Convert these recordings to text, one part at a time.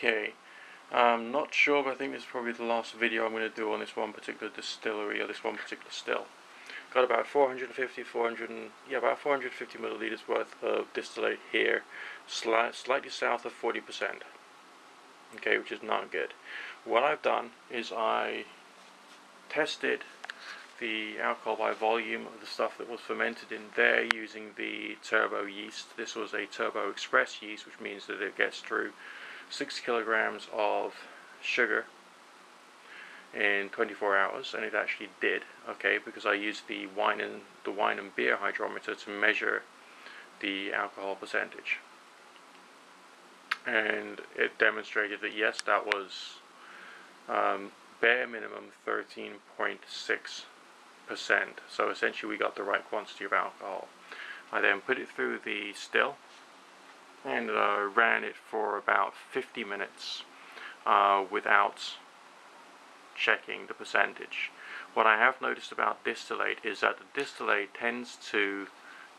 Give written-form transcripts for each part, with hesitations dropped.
Okay, I'm not sure, but I think this is probably the last video I'm going to do on this one particular distillery or this one particular still. Got about 450 milliliters worth of distillate here, slightly south of 40%. Okay, which is not good. What I've done is I tested the alcohol by volume of the stuff that was fermented in there using the turbo yeast. This was a turbo express yeast, which means that it gets through 6 kilograms of sugar in 24 hours, and it actually did. Okay, because I used the wine and beer hydrometer to measure the alcohol percentage, and it demonstrated that yes, that was bare minimum 13.6%. So essentially we got the right quantity of alcohol. I then put it through the still and ran it for about 50 minutes without checking the percentage. What I have noticed about distillate is that the distillate tends to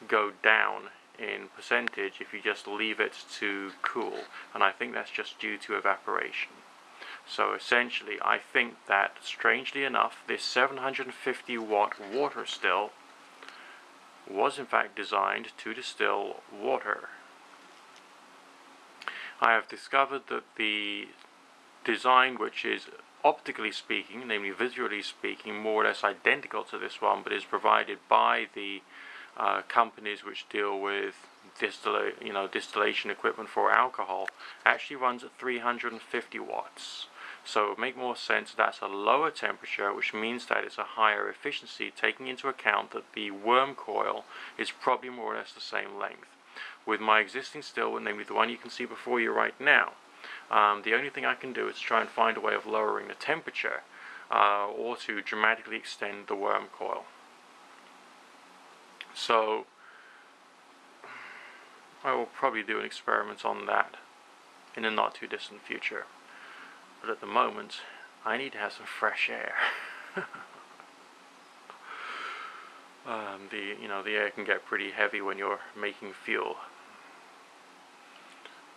go down in percentage if you just leave it to cool, and I think that's just due to evaporation. So essentially I think that, strangely enough, this 750 watt water still was in fact designed to distill water. I have discovered that the design, which is optically speaking, namely visually speaking, more or less identical to this one, but is provided by the companies which deal with distillation equipment for alcohol, actually runs at 350 watts. So it would make more sense that's a lower temperature, which means that it's a higher efficiency, taking into account that the worm coil is probably more or less the same length. With my existing still, namely the one you can see before you right now, the only thing I can do is try and find a way of lowering the temperature or to dramatically extend the worm coil. So I will probably do an experiment on that in the not too distant future. But at the moment, I need to have some fresh air. The air can get pretty heavy when you're making fuel.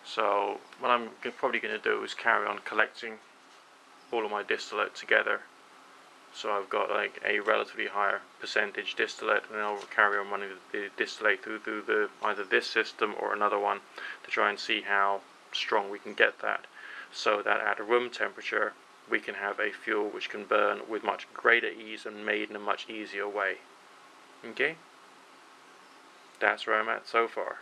So what I'm probably going to do is carry on collecting all of my distillate together. So I've got like a relatively higher percentage distillate, and I'll carry on running the distillate through either this system or another one to try and see how strong we can get that, so that at room temperature we can have a fuel which can burn with much greater ease and made in a much easier way. Okay? That's where I'm at so far.